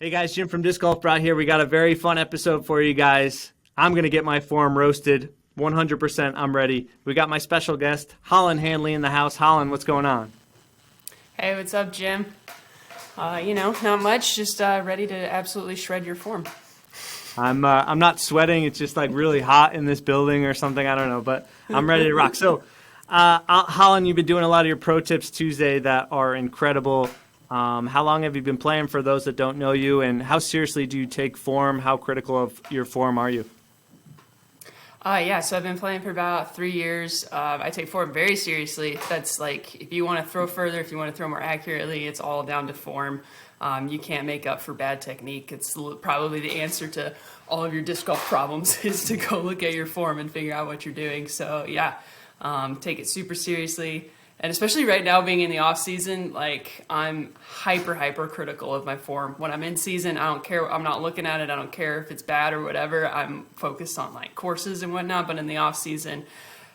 Hey guys, Jim from Disc Golf Brought here. We got a very fun episode for you guys. I'm going to get my form roasted. 100% I'm ready. We got my special guest, Holyn Handley, in the house. Holyn, what's going on? Hey, what's up, Jim? Not much. Just ready to absolutely shred your form. I'm not sweating. It's just like really hot in this building or something. I don't know, but I'm ready to rock. So, Holyn, you've been doing a lot of your Pro Tips Tuesday that are incredible. How long have you been playing, for those that don't know you, and how seriously do you take form? How critical of your form are you? So I've been playing for about 3 years. I take form very seriously. That's like, if you want to throw further, if you want to throw more accurately, it's all down to form. You can't make up for bad technique. It's probably the answer to all of your disc golf problems is to go look at your form and figure out what you're doing. So take it super seriously. And especially right now, being in the off season, like I'm hyper critical of my form. When I'm in season, I don't care. I'm not looking at it. I don't care if it's bad or whatever. I'm focused on like courses and whatnot. But in the off season,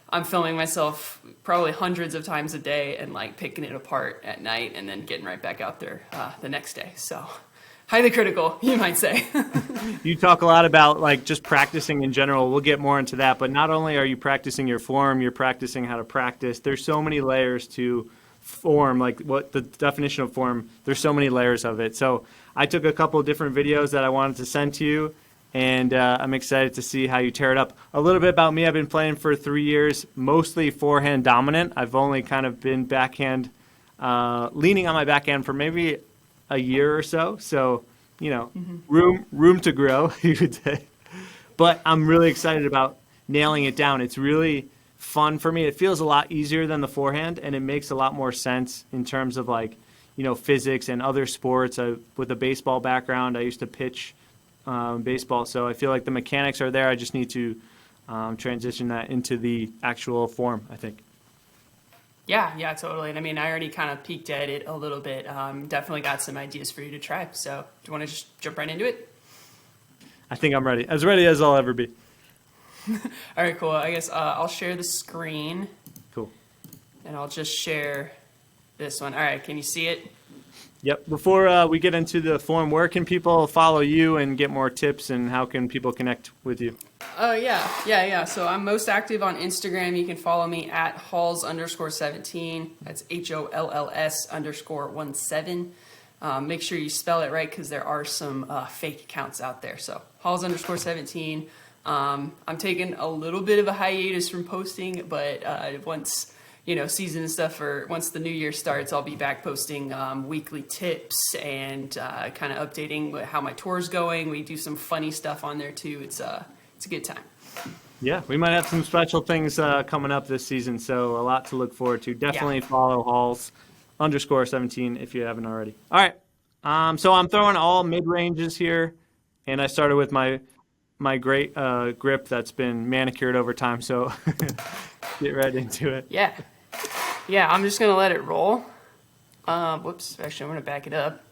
I'm filming myself probably hundreds of times a day and like picking it apart at night and then getting right back out there the next day. So highly critical, you might say. You talk a lot about like just practicing in general. We'll get more into that, but not only are you practicing your form, you're practicing how to practice. There's so many layers to form, like what the definition of form, there's so many layers of it. So I took a couple of different videos that I wanted to send to you, and I'm excited to see how you tear it up. A little bit about me: I've been playing for 3 years, mostly forehand dominant. I've only kind of been backhand, leaning on my backhand for maybe a year or so. So, room to grow, you could say. But I'm really excited about nailing it down. It's really fun for me. It feels a lot easier than the forehand, and it makes a lot more sense in terms of like, physics and other sports. With a baseball background, I used to pitch baseball, so I feel like the mechanics are there. I just need to transition that into the actual form, I think. Yeah, totally. And I mean, I already kind of peeked at it a little bit. Definitely got some ideas for you to try. So do you want to just jump right into it? I think I'm ready as I'll ever be. All right, cool. I guess I'll share the screen. Cool. And I'll just share this one. All right, can you see it? Yep. Before we get into the form, where can people follow you and get more tips, and how can people connect with you? Yeah. So I'm most active on Instagram. You can follow me at Halls_17. That's HOLLS_17. Make sure you spell it right, because there are some fake accounts out there. So Halls_17. I'm taking a little bit of a hiatus from posting, but once season and stuff, or once the new year starts, I'll be back posting weekly tips and kind of updating how my tour's going. We do some funny stuff on there too. It's a good time. Yeah, we might have some special things coming up this season, so a lot to look forward to. Definitely follow Halls_17 if you haven't already. All right, so I'm throwing all mid-ranges here, and I started with my great grip that's been manicured over time, so get right into it. Yeah, I'm just going to let it roll. Whoops, actually, I'm going to back it up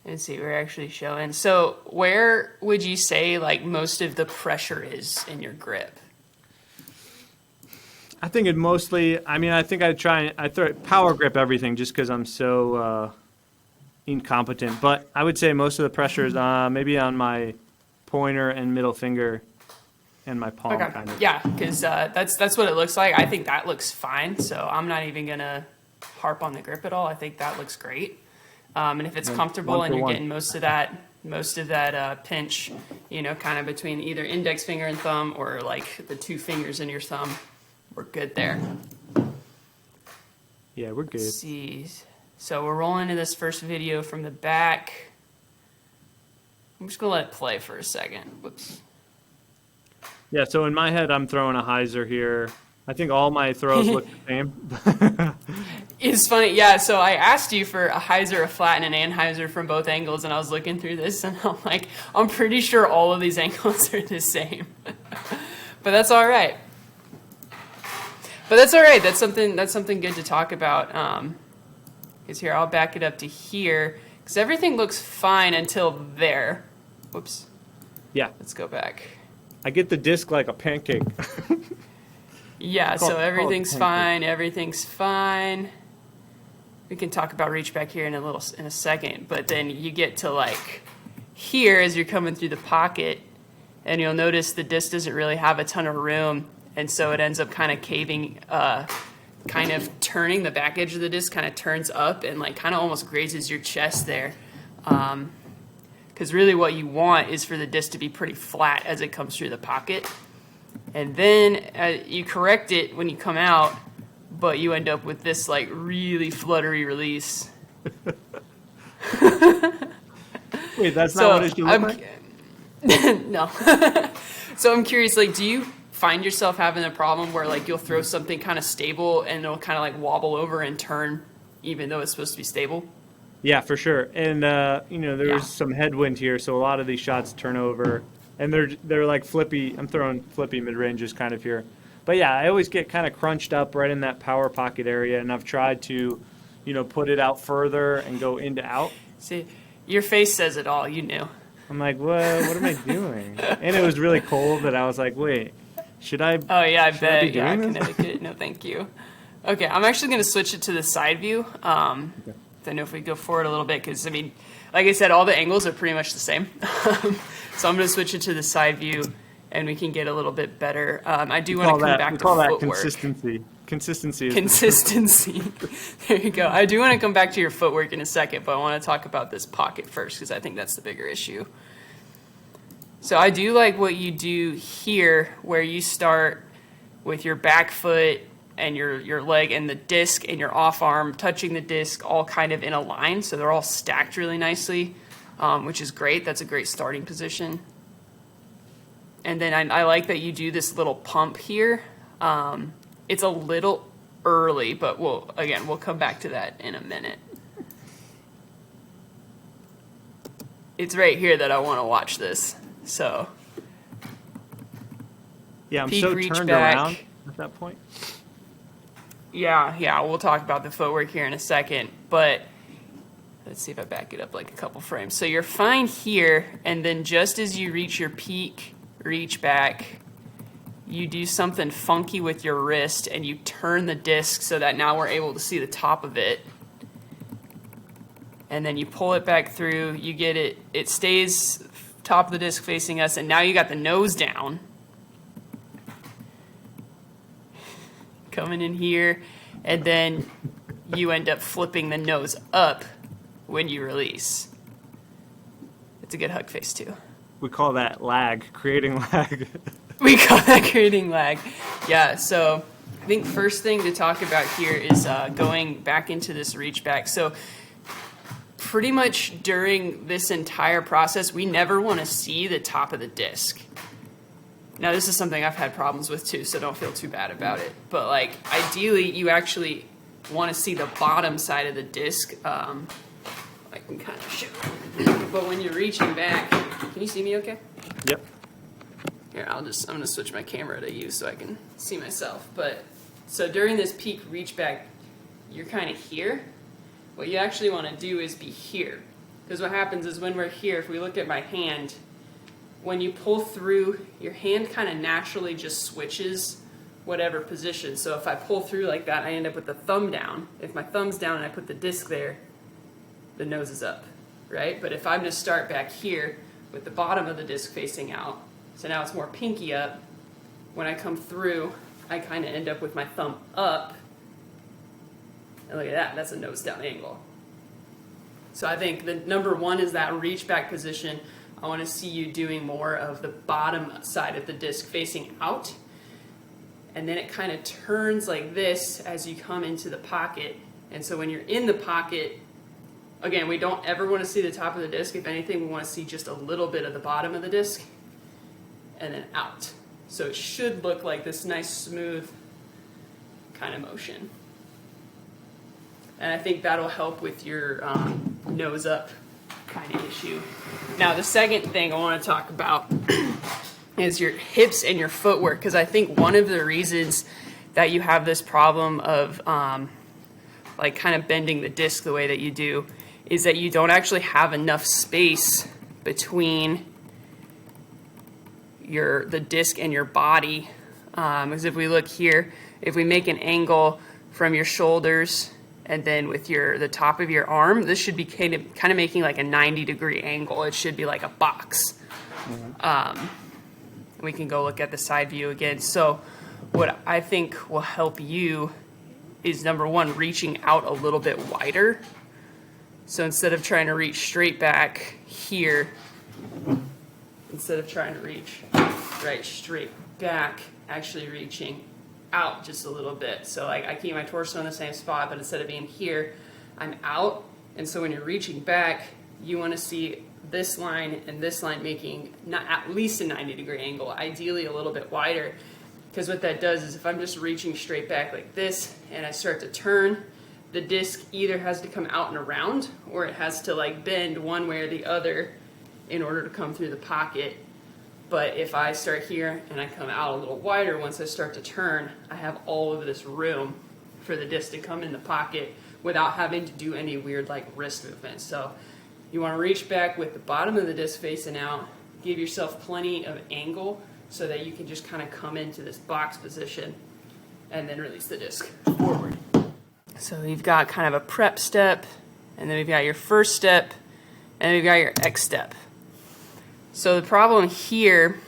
and see what we're actually showing. So where would you say like most of the pressure is in your grip? I think it mostly, I think I throw power grip everything just because I'm so incompetent. But I would say most of the pressure is maybe on my pointer and middle finger and my palm, kind of. Yeah, because that's what it looks like. I think that looks fine, so I'm not even going to harp on the grip at all. I think that looks great. And if it's comfortable and you're getting most of that pinch, kind of between either index finger and thumb, or like the two fingers in your thumb, we're good there. Yeah, we're good. Let's see. So we're rolling into this first video from the back. I'm just going to let it play for a second. Whoops. Yeah, so in my head, I'm throwing a hyzer here. I think all my throws look the same. It's funny. Yeah, so I asked you for a hyzer, a flat, and an anhyzer from both angles, and I was looking through this, and I'm like, I'm pretty sure all of these angles are the same. But that's all right. That's something good to talk about. Because here, I'll back it up to here, because everything looks fine until there. Whoops. Yeah. Let's go back. I get the disc like a pancake. Yeah, so everything's fine. Everything's fine. we can talk about reach back here in a second, but then you get to like here as you're coming through the pocket, and you'll notice the disc doesn't really have a ton of room, and so it ends up kind of caving, kind of turning the back edge of the disc kind of turns up and like kind of almost grazes your chest there. Because really what you want is for the disc to be pretty flat as it comes through the pocket. And then you correct it when you come out, but you end up with this like really fluttery release. Wait, that's not what it should look like? No. So I'm curious, like, do you find yourself having a problem where like you'll throw something kind of stable and it'll kind of like wobble over and turn even though it's supposed to be stable? Yeah, for sure. And there's some headwind here, so a lot of these shots turn over, and they're like flippy. I'm throwing flippy mid ranges kind of here, but yeah, I always get kind of crunched up right in that power pocket area, and I've tried to, put it out further and go into out. See, your face says it all. You knew. I'm like, what am I doing? And it was really cold that I was like, wait, should I? Oh yeah, I bet. Be doing this? Connecticut. No, thank you. Okay, I'm actually going to switch it to the side view. Okay. I know if we go forward a little bit, because I mean, like I said, all the angles are pretty much the same. So I'm going to switch it to the side view, and we can get a little bit better. I do want to come back to footwork. Consistency. Consistency. Consistency. There you go. I do want to come back to your footwork in a second, but I want to talk about this pocket first because I think that's the bigger issue. So I do like what you do here, where you start with your back foot and your leg and the disc and your off arm touching the disc all kind of in a line. So they're all stacked really nicely, which is great. That's a great starting position. And then I like that you do this little pump here. It's a little early, but we'll come back to that in a minute. It's right here that I want to watch this. So Yeah, I'm peak, so reach turned back. around at that point. Yeah, we'll talk about the footwork here in a second, but let's see if I back it up like a couple frames. So you're fine here, and then just as you reach your peak, reach back, you do something funky with your wrist and you turn the disc so that now we're able to see the top of it. And then you pull it back through, you get it stays top of the disc facing us, and now you got the nose down. Coming in here, and then you end up flipping the nose up when you release. It's a good hug face too. We call that lag, creating lag. We call that creating lag. Yeah, so I think first thing to talk about here is going back into this reach back. So pretty much during this entire process, we never want to see the top of the disc. Now, this is something I've had problems with too, so don't feel too bad about it. But like, ideally, you actually want to see the bottom side of the disc. I can kind of show. But when you're reaching back, can you see me okay? Yep. Here, I'm going to switch my camera to you so I can see myself. But so during this peak reach back, you're kind of here. What you actually want to do is be here. Because what happens is when we're here, if we look at my hand, when you pull through, your hand kind of naturally just switches whatever position. So if I pull through like that, I end up with the thumb down. If my thumb's down and I put the disc there, the nose is up, right? But if I just start back here with the bottom of the disc facing out, so now it's more pinky up, when I come through, I kind of end up with my thumb up. And look at that, that's a nose down angle. So I think the number one is that reach back position. I want to see you doing more of the bottom side of the disc facing out. And then it kind of turns like this as you come into the pocket. And so when you're in the pocket, again, we don't ever want to see the top of the disc. If anything, we want to see just a little bit of the bottom of the disc and then out. So it should look like this nice, smooth kind of motion. And I think that'll help with your nose up kind of issue. Now, the second thing I want to talk about is your hips and your footwork, because I think one of the reasons that you have this problem of like kind of bending the disc the way that you do is that you don't actually have enough space between the disc and your body. Because if we look here, if we make an angle from your shoulders And then with the top of your arm, this should be kind of making like a 90-degree angle. It should be like a box. We can go look at the side view again. So what I think will help you is, number one, reaching out a little bit wider. So instead of trying to reach straight back here, instead of trying to reach right straight back, actually reaching out just a little bit. So like I keep my torso in the same spot, but instead of being here, I'm out. And so when you're reaching back, you want to see this line and this line making at least a 90-degree angle, ideally a little bit wider. Because what that does is if I'm just reaching straight back like this and I start to turn, the disc either has to come out and around, or it has to like bend one way or the other in order to come through the pocket. But if I start here and I come out a little wider, once I start to turn, I have all of this room for the disc to come in the pocket without having to do any weird like wrist movements. So you want to reach back with the bottom of the disc facing out, give yourself plenty of angle so that you can just kind of come into this box position and then release the disc forward. So you've got kind of a prep step, and then we've got your first step, and then we've got your X step. So the problem here,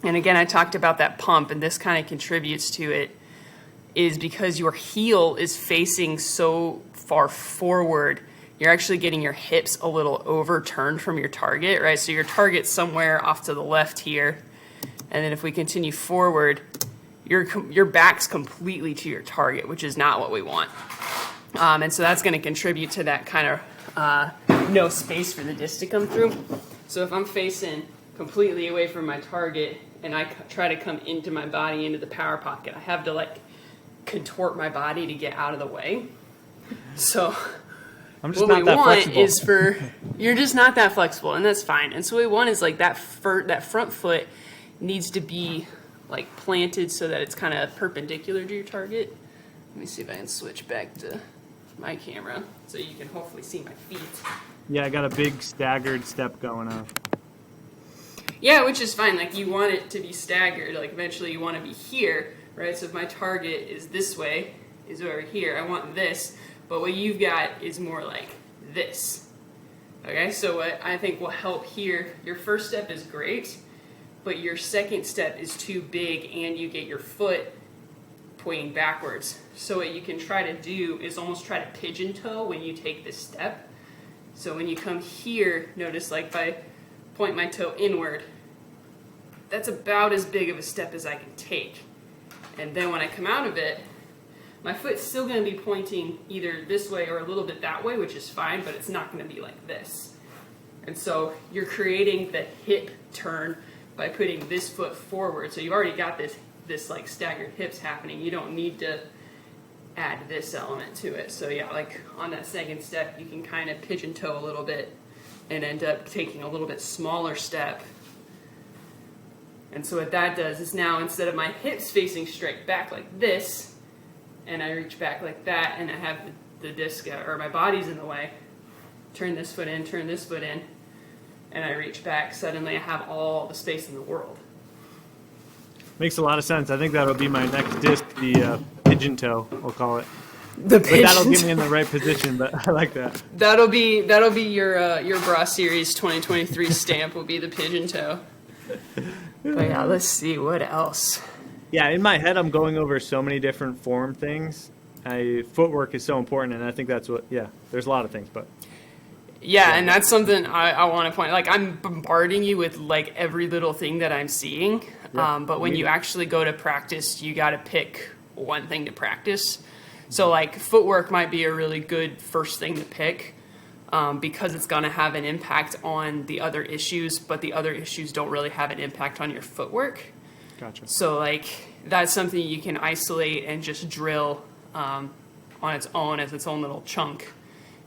and again I talked about that pump, and this kind of contributes to it, is because your heel is facing so far forward, you're actually getting your hips a little overturned from your target, right? So your target's somewhere off to the left here, and then if we continue forward, your back's completely to your target, which is not what we want. And so that's going to contribute to that kind of no space for the disc to come through. So if I'm facing completely away from my target and I try to come into my body, into the power pocket, I have to like contort my body to get out of the way. So I'm just what not we that want flexible. is for, you're just not that flexible, and that's fine. And so what we want is like that front foot needs to be like planted so that it's kind of perpendicular to your target. Let me see if I can switch back to my camera so you can hopefully see my feet. Yeah, I got a big staggered step going on. Yeah, which is fine. Like you want it to be staggered. Like eventually you want to be here, right? So if my target is this way, is over here, I want this. But what you've got is more like this. Okay, so what I think will help here, your first step is great, but your second step is too big and you get your foot pointing backwards. So what you can try to do is almost try to pigeon toe when you take this step. So when you come here, notice like if I point my toe inward, that's about as big of a step as I can take. And then when I come out of it, my foot's still going to be pointing either this way or a little bit that way, which is fine, but it's not going to be like this. And so you're creating the hip turn by putting this foot forward. So you've already got this like staggered hips happening. You don't need to add this element to it. So yeah, like on that second step, you can kind of pigeon toe a little bit and end up taking a little bit smaller step. And so what that does is now instead of my hips facing straight back like this, and I reach back like that, and I have the disc or my body's in the way, turn this foot in, turn this foot in, and I reach back, suddenly I have all the space in the world. Makes a lot of sense. I think that'll be my next disc, the pigeon toe, we'll call it. The But that'll get me in the right position, but I like that. That'll be your bra series 2023 stamp will be the pigeon toe. But yeah, let's see what else. Yeah, in my head, I'm going over so many different form things. Footwork is so important, and I think that's what, yeah, there's a lot of things, but. Yeah, and that's something I want to point. Like I'm bombarding you with like every little thing that I'm seeing, Yeah. but when you actually go to practice, you got to pick one thing to practice. So like footwork might be a really good first thing to pick because it's going to have an impact on the other issues, but the other issues don't really have an impact on your footwork. Gotcha. So like that's something you can isolate and just drill on its own as its own little chunk,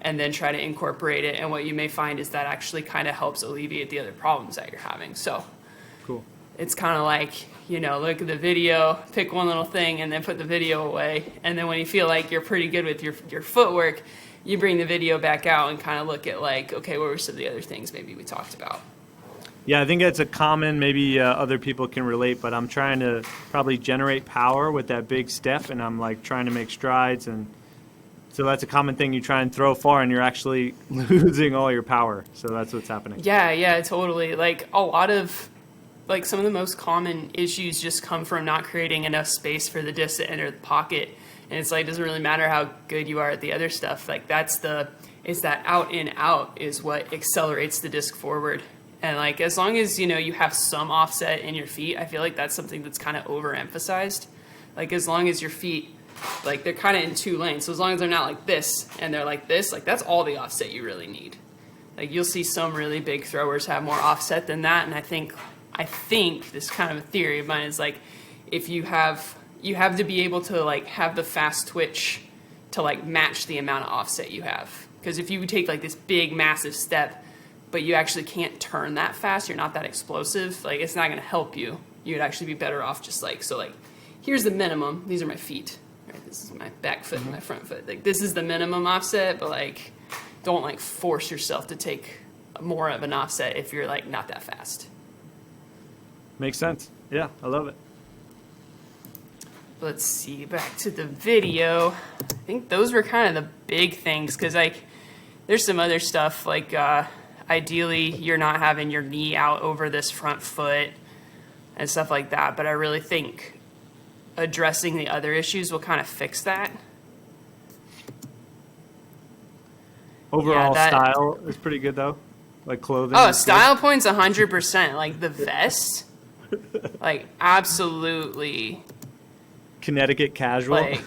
and then try to incorporate it. And what you may find is that actually kind of helps alleviate the other problems that you're having. So Cool. it's kind of like, you know, look at the video, pick one little thing, and then put the video away. And then when you feel like you're pretty good with your footwork, you bring the video back out and kind of look at like, okay, what were some of the other things maybe we talked about? Yeah, I think that's a common, maybe other people can relate, but I'm trying to probably generate power with that big step, and I'm like trying to make strides, and So that's a common thing. You try and throw far and you're actually losing all your power. So that's what's happening. Yeah, totally. Like a lot of, like some of the most common issues just come from not creating enough space for the disc to enter the pocket. And it's like, it doesn't really matter how good you are at the other stuff. Like it's that out in out is what accelerates the disc forward. And like, as long as, you have some offset in your feet, I feel like that's something that's kind of overemphasized. Like as long as your feet, like they're kind of in two lanes. So as long as they're not like this and they're like this, like that's all the offset you really need. Like you'll see some really big throwers have more offset than that. And I think this kind of a theory of mine is like, if you have to be able to like have the fast twitch to like match the amount of offset you have. Because if you take like this big massive step, but you actually can't turn that fast, you're not that explosive, like it's not going to help you. You'd actually be better off just like, so like, here's the minimum. These are my feet. Right? This is my back foot and my front foot. Like this is the minimum offset, but like, don't like force yourself to take more of an offset if you're like not that fast. Makes sense. Yeah, I love it. Let's see, back to the video. I think those were kind of the big things because like there's some other stuff like ideally you're not having your knee out over this front foot and stuff like that, but I really think addressing the other issues will kind of fix that. Overall style is pretty good though, like clothing. Oh, style points 100%. Like the vest, like absolutely. Connecticut casual. Like,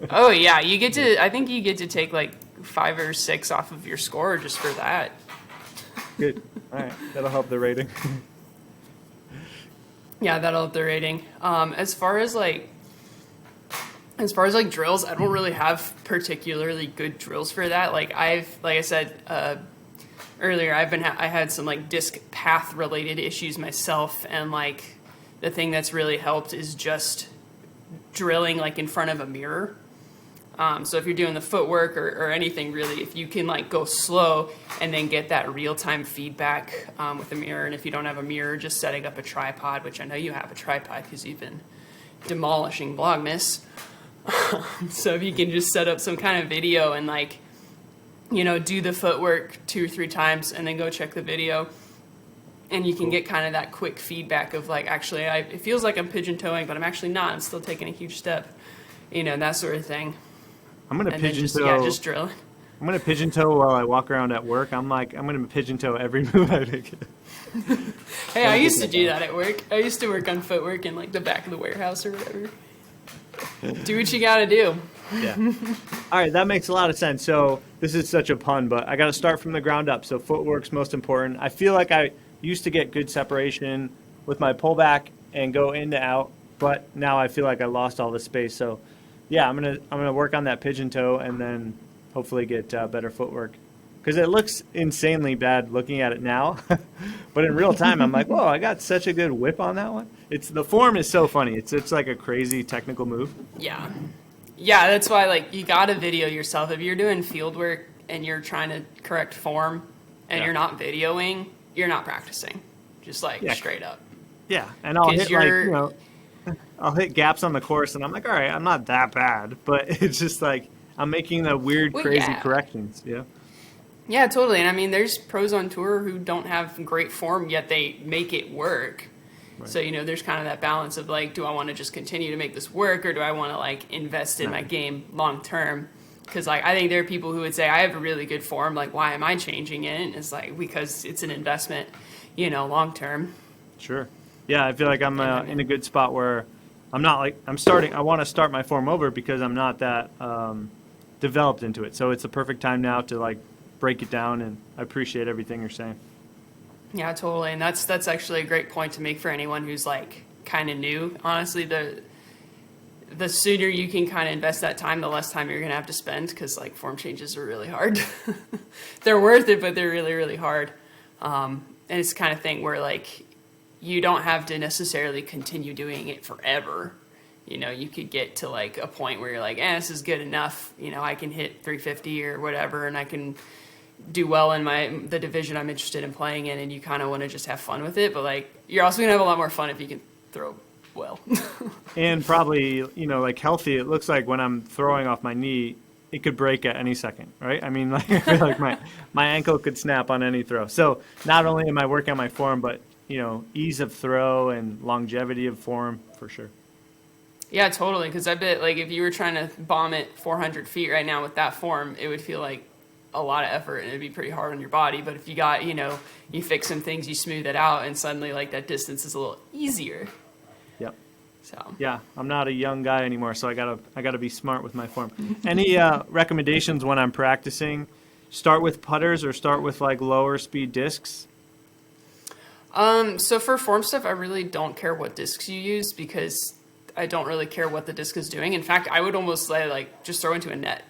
oh yeah, I think you get to take like 5 or 6 off of your score just for that. Good. All right, that'll help the rating. Yeah, that'll help the rating. As far as like drills, I don't really have particularly good drills for that. Like I said earlier, I had some like disc path related issues myself, and like the thing that's really helped is just drilling like in front of a mirror. So if you're doing the footwork or anything really, if you can like go slow and then get that real-time feedback with the mirror, and if you don't have a mirror, just setting up a tripod, which I know you have a tripod because you've been demolishing Vlogmas. So if you can just set up some kind of video and like, do the footwork 2 or 3 times and then go check the video, and you can get kind of that quick feedback of like, actually, it feels like I'm pigeon toeing, but I'm actually not. I'm still taking a huge step, that sort of thing. I'm gonna pigeon toe. Yeah, just drill. I'm gonna pigeon toe while I walk around at work. I'm gonna pigeon toe every move I make. Hey, I used to do that at work. I used to work on footwork in like the back of the warehouse or whatever. Do what you gotta do. Yeah. All right, that makes a lot of sense. So this is such a pun, but I gotta start from the ground up. So footwork's most important. I feel like I used to get good separation with my pullback and go in to out, but now I feel like I lost all the space. So yeah, I'm gonna work on that pigeon toe and then hopefully get better footwork, because it looks insanely bad looking at it now, but in real time I'm like, whoa, I got such a good whip on that one. The form is so funny. It's like a crazy technical move. Yeah, that's why like you gotta video yourself if you're doing field work and you're trying to correct form and you're not videoing, you're not practicing. Just like straight up. Yeah, and I'll hit I'll hit gaps on the course, and I'm like, all right, I'm not that bad, but it's just like I'm making the weird, crazy corrections. Yeah. Yeah, totally. And I mean, there's pros on tour who don't have great form, yet they make it work. Right. So, there's kind of that balance of like, do I want to just continue to make this work, or do I want to like invest in my game long term? Because like, I think there are people who would say, I have a really good form. Like, why am I changing it? And it's like, because it's an investment, long term. Sure. Yeah, I feel like I'm in a good spot where I'm not like I want to start my form over because I'm not that developed into it. So it's the perfect time now to like break it down, and I appreciate everything you're saying. Yeah, totally. And that's actually a great point to make for anyone who's like kind of new. Honestly, the sooner you can kind of invest that time, the less time you're going to have to spend, because like form changes are really hard. They're worth it, but they're really, really hard. And it's the kind of thing where like you don't have to necessarily continue doing it forever. You could get to like a point where you're like, this is good enough. I can hit 350 or whatever, and I can do well in the division I'm interested in playing in, and you kind of want to just have fun with it. But like, you're also gonna have a lot more fun if you can throw well. And probably, like healthy. It looks like when I'm throwing off my knee, it could break at any second, right? I mean, like, I feel like my ankle could snap on any throw. So not only am I working on my form, but, ease of throw and longevity of form for sure. Yeah, totally. Because I bet, like, if you were trying to bomb it 400 feet right now with that form, it would feel like a lot of effort and it'd be pretty hard on your body. But if you got, you fix some things, you smooth it out, and suddenly, like, that distance is a little easier. Yep. So. Yeah, I'm not a young guy anymore, so I gotta be smart with my form. Any recommendations when I'm practicing? Start with putters or start with like lower speed discs? So for form stuff, I really don't care what discs you use because I don't really care what the disc is doing. In fact, I would almost say like just throw into a net.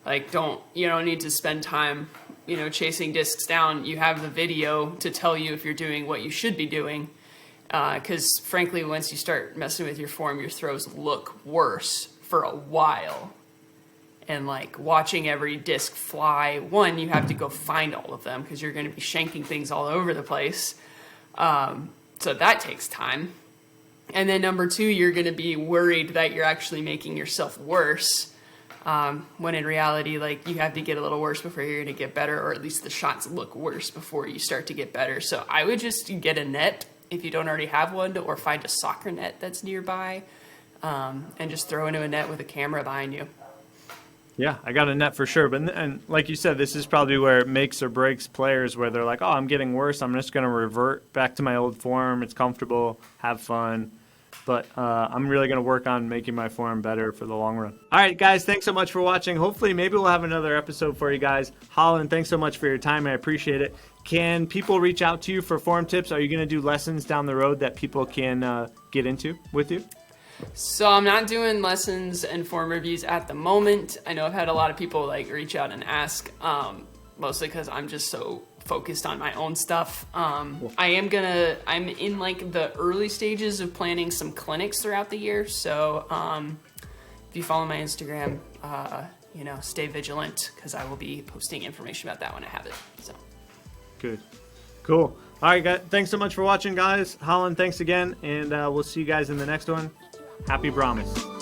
Like you don't need to spend time, chasing discs down. You have the video to tell you if you're doing what you should be doing. Because frankly, once you start messing with your form, your throws look worse for a while. And like watching every disc fly, one, you have to go find all of them because you're going to be shanking things all over the place. So that takes time. And then number two, you're going to be worried that you're actually making yourself worse. When in reality, like you have to get a little worse before you're going to get better, or at least the shots look worse before you start to get better. So I would just get a net if you don't already have one, or find a soccer net that's nearby, and just throw into a net with a camera behind you. Yeah, I got a net for sure. And like you said, this is probably where it makes or breaks players where they're like, oh, I'm getting worse. I'm just going to revert back to my old form. It's comfortable, have fun. But I'm really going to work on making my form better for the long run. All right, guys, thanks so much for watching. Hopefully, maybe we'll have another episode for you guys. Holyn, thanks so much for your time. I appreciate it. Can people reach out to you for form tips? Are you going to do lessons down the road that people can get into with you? So I'm not doing lessons and form reviews at the moment. I know I've had a lot of people like reach out and ask, mostly because I'm just so focused on my own stuff. I'm in like the early stages of planning some clinics throughout the year. So if you follow my Instagram, stay vigilant because I will be posting information about that when I have it. So. Good. Cool. All right, guys. Thanks so much for watching, guys. Holyn, thanks again. And we'll see you guys in the next one. Happy Brahmas.